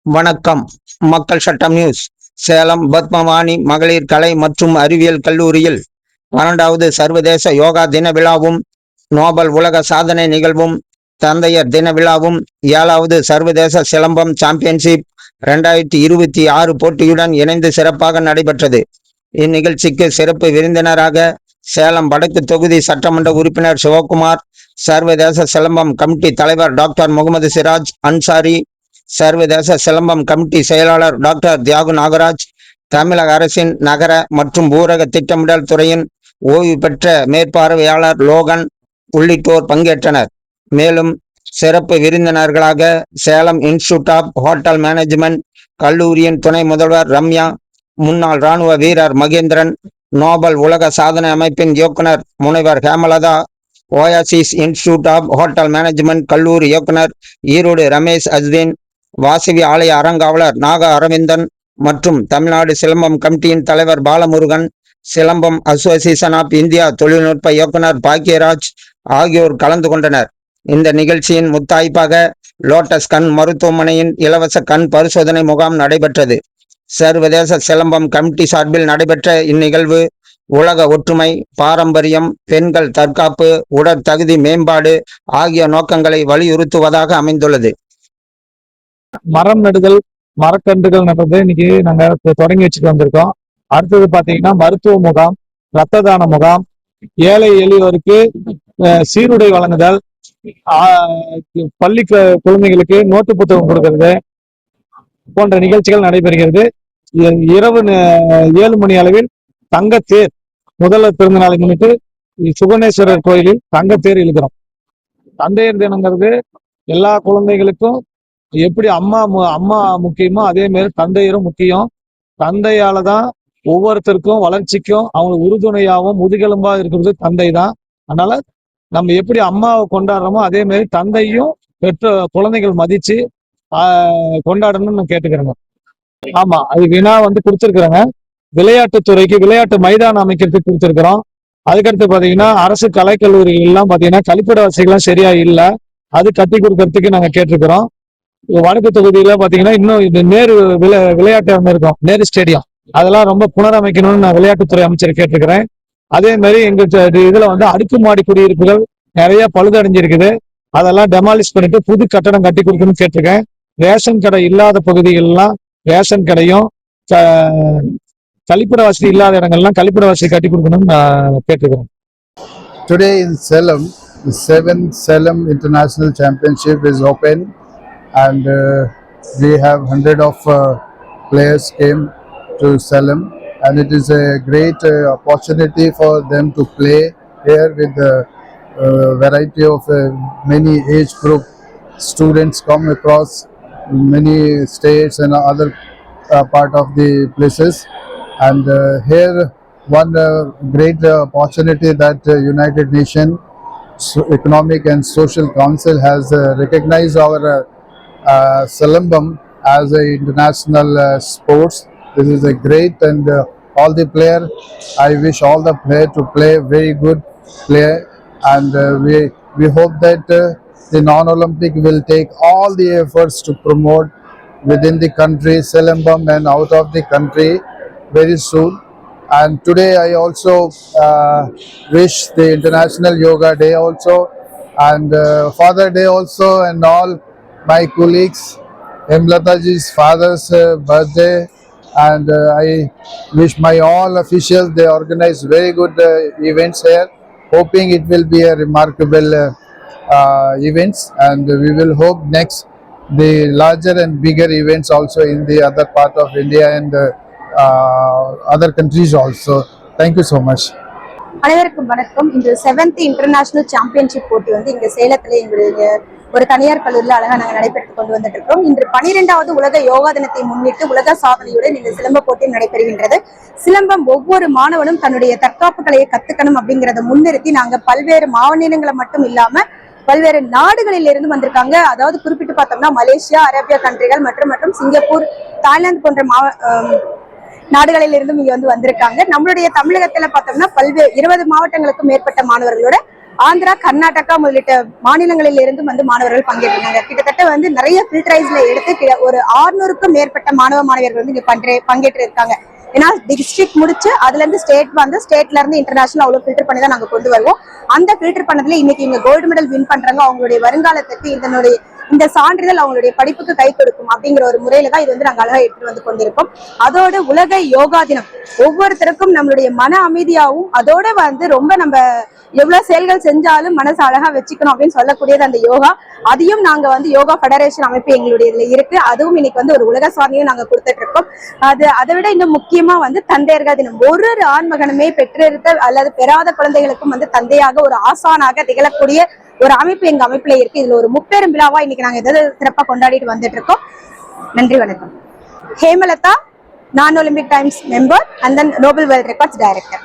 வணக்கம். மக்கள் சட்டம் நியூஸ். சேலம் பத்மவாணி மகளிர் கலை மற்றும் அறிவியல் கல்லூரியில் 12வது சர்வதேச யோகா தின விழாவும், நோபல் உலக சாதனை நிகழ்வும், தந்தையர் தின விழாவும், 7வது சர்வதேச சிலம்பம் சாம்பியன்ஷிப் 2026 போட்டியுடன் இணைந்து சிறப்பாக நடைபெற்றது. இந்நிகழ்ச்சிக்கு சிறப்பு விருந்தினராக சேலம் வடக்கு தொகுதி சட்டமன்ற உறுப்பினர் சிவகுமார், சர்வதேச சிலம்பம் கமிட்டி தலைவர் டாக்டர் முகமது சிராஜ் அன்சாரி, சர்வதேச சிலம்பம் கமிட்டி செயலாளர் டாக்டர் தியாகு நாகராஜ், தமிழக அரசின் நகர மற்றும் ஊரக திட்டமிடல் துறையின் ஓய்வு பெற்ற மேற்பார்வையாளர் லோகன் உள்ளிட்டோர் பங்கேற்றனர். மேலும் சிறப்பு விருந்தினர்களாக Salem institute of hotel management கல்லூரியின் துணை முதல்வர் ரம்யா, முன்னாள் இராணுவ வீரர் மகேந்திரன், நோபல் உலக சாதனை அமைப்பின் இயக்குனர் முனைவர் Hemalatha, Oasis Institute of hotel Management கல்லூரி இயக்குனர் ஈரோடு ரமேஷ் அஸ்வின், வாசவி ஆலய அறங்காவலர் நாக அரவிந்தன் மற்றும் தமிழ்நாடு சிலம்பம் கமிட்டியின் தலைவர் Balamurugan, silambam association of India தொழில்நுட்ப இயக்குனர் பாக்கியராஜ் ஆகியோர் கலந்து கொண்டனர். இந்த நிகழ்ச்சியின் முத்தாய்ப்பாக லோட்டஸ் கண் மருத்துவமனையின் இலவச கண் பரிசோதனை முகாம் நடைபெற்றது. சர்வதேச சிலம்பம் கமிட்டி சார்பில் நடைபெற்ற இந்நிகழ்வு உலக ஒற்றுமை, பாரம்பரியம், பெண்கள் தற்காப்பு, உடற்தகுதி மேம்பாடு ஆகிய நோக்கங்களை வலியுறுத்துவதாக அமைந்துள்ளது. மரம் நடுதல், மரக்கன்றுகள் நடுறது இன்னைக்கு நாங்க தொடங்கி வச்சுட்டு வந்திருக்கோம். அடுத்தது பாத்தீங்கன்னா மருத்துவ முகாம், இரத்த தான முகாம், ஏழை எளியோருக்கு சீருடை வழங்குதல், பள்ளி குழந்தைகளுக்கு நோட்டு புத்தகம் கொடுக்கிறது போன்ற நிகழ்ச்சிகள் நடைபெறுகிறது. இரவு 7 மணி அளவில் தங்கத்தேர், முதல்வர் பிறந்த நாளை முன்னிட்டு சுகணேஸ்வரர் கோயிலில் தங்கத்தேர் இழுக்கிறோம். தந்தையர் தினங்கிறது எல்லா குழந்தைகளுக்கும் எப்படி அம்மா முக்கியமோ அதே மாதிரி தந்தையரும் முக்கியம். தந்தையால தான் ஒவ்வொருத்தருக்கும் வளர்ச்சிக்கும் அவங்களுக்கு உறுதுணையாகவும் முதுகெலும்பா இருக்கிறது தந்தை தான். அதனால நம்ம எப்படி அம்மாவை கொண்டாடுறோமோ அதே மாதிரி தந்தையும் பெற்ற குழந்தைகள் மதிச்சு கொண்டாடணும்னு நான் கேட்டுக்கிறேங்க. ஆமா, அது வினா கொடுத்துருக்குறேங்க. விளையாட்டுத்துறைக்கு விளையாட்டு மைதானம் அமைக்கிறதுக்கு கொடுத்துருக்குறோம். அதுக்கடுத்து பாத்தீங்கன்னா அரசு கலைக்கல்லூரிகள் எல்லாம் பாத்தீங்கன்னா கழிப்பிட வசதிகள்லாம் சரியா இல்லை, அது கட்டி கொடுக்கறதுக்கு நாங்க கேட்டிருக்கிறோம். வடக்கு தொகுதியில பாத்தீங்கன்னா இன்னும் இந்த நேரு விளையாட்டு இருக்கும், நேரு ஸ்டேடியம், அதெல்லாம் ரொம்ப புனரமைக்கணும்னு நான் விளையாட்டுத்துறை அமைச்சர் கேட்டிருக்கிறேன். அதே மாதிரி எங்க இதுல அடுக்குமாடி குடியிருப்புகள் நிறைய பழுதடைஞ்சிருக்குது, அதெல்லாம் டெமாலிஷ் பண்ணிட்டு புது கட்டடம் கட்டி கொடுக்கணும்னு கேட்டிருக்கேன். ரேஷன் கடை இல்லாத பகுதிகள்லாம் ரேஷன் கடையும், கழிப்பிட வசதி இல்லாத இடங்கள்லாம் கழிப்பிட வசதி கட்டி கொடுக்கணும்னு நான் கேட்டிருக்கிறேன். Today in Salem, the 7th Salem International Championship is open, and we have 100 of players came to Salem, and it is a great opportunity for them to play here with the variety of many age group students come across many states and other part of the places. And here one great opportunity that United Nations Economic and Social Council has recognized our Silambam as a international sports. This is a great, and all the player, I wish all the player to play very good play, and we hope that the non-Olympic will take all the efforts to promote within the country Silambam and out of the country very soon. And today I also wish the International Yoga Day also, and Father Day also, and all my colleagues, Hemlataji's father's birthday, and I wish my all officials, they organize very good events here, hoping it will be a remarkable events, and we will hope next the larger and bigger events also in the other part of India and other countries also. Thank you so much. அனைவருக்கும் வணக்கம். இந்த 7th international championship போட்டி இங்க சேலத்துல எங்களுடைய ஒரு தனியார் கல்லூரியில் அழகா நாங்கள் நடைபெற்று கொண்டு வந்துட்டு இருக்கோம். இன்று 12வது உலக யோகா தினத்தை முன்னிட்டு உலக சாதனையுடன் இந்த சிலம்ப போட்டி நடைபெறுகின்றது. சிலம்பம் ஒவ்வொரு மாணவனும் தன்னுடைய தற்காப்பு கலையை கத்துக்கணும் அப்படிங்கறத முன்னிறுத்தி நாங்க பல்வேறு மாநிலங்களை மட்டும் இல்லாம பல்வேறு நாடுகளில் இருந்து வந்திருக்காங்க. அதாவது குறிப்பிட்டு பார்த்தோம்னா மலேசியா, அரேபியா கண்ட்ரிகள் மற்றும் சிங்கப்பூர், தாய்லாந்து போன்ற நாடுகளில் இருந்தும் இங்க வந்திருக்காங்க. நம்மளுடைய தமிழகத்துல பார்த்தோம்னா 20 மாவட்டங்களுக்கும் மேற்பட்ட மாணவர்களோட ஆந்திரா, கர்நாடகா உள்ளிட்ட மாநிலங்களில் இருந்து வந்து மாணவர்கள் பங்கேற்றிருந்தாங்க. கிட்டத்தட்ட வந்து நிறைய ஃபில்டரைஸ்ல எடுத்து ஒரு 600க்கும் மேற்பட்ட மாணவ மாணவியர்கள் வந்து இங்க பங்கேற்று இருக்காங்க. ஏன்னா டிஸ்ட்ரிக்ட் முடிச்சு அதுல இருந்து ஸ்டேட்ல இருந்து இன்டர்நேஷனல் அவ்வளவு ஃபில்டர் பண்ணி தான் நாங்க கொண்டு வருவோம். அந்த ஃபில்டர் பண்ணதுல இன்னைக்கு இவங்க கோல்டு மெடல் வின் பண்றாங்க. அவங்களுடைய வருங்காலத்துக்கு இந்த சான்றிதழ் அவங்களுடைய படிப்புக்கு கை கொடுக்கும் அப்படிங்கிற ஒரு முறையில தான் இது வந்து நாங்க அழகா எடுத்து வந்து கொண்டிருக்கோம். அதோட உலக யோகா தினம் ஒவ்வொருத்தருக்கும் நம்மளுடைய மன அமைதியாகவும் அதோட வந்து ரொம்ப நம்ம எவ்வளவு செயல்கள் செஞ்சாலும் மனசு அழகா வச்சுக்கணும் அப்படின்னு சொல்லக்கூடியது அந்த யோகா. அதையும் நாங்க வந்து யோகா ஃபெடரேஷன் அமைப்பு எங்களுடைய இதுல இருக்கு. அதுவும் இன்னைக்கு வந்து ஒரு உலக சாதனையும் நாங்க கொடுத்துட்டு இருக்கோம். அதை விட இன்னும் முக்கியமா வந்து தந்தையர்கள் தினம். ஒரு ஆண்மகனுமே பெற்றெடுத்த அல்லது பெறாத குழந்தைகளுக்கும் வந்து தந்தையாக ஒரு ஆசானாக திகழக்கூடிய ஒரு அமைப்பு எங்க அமைப்புல இருக்கு. இதுல ஒரு முப்பெரும் விழாவா இன்னைக்கு நாங்க எதாவது சிறப்பா கொண்டாடிட்டு வந்துட்டு இருக்கோம். நன்றி, வணக்கம். ஹேமலதா, நான் Olympic times member and then Nobel world records director.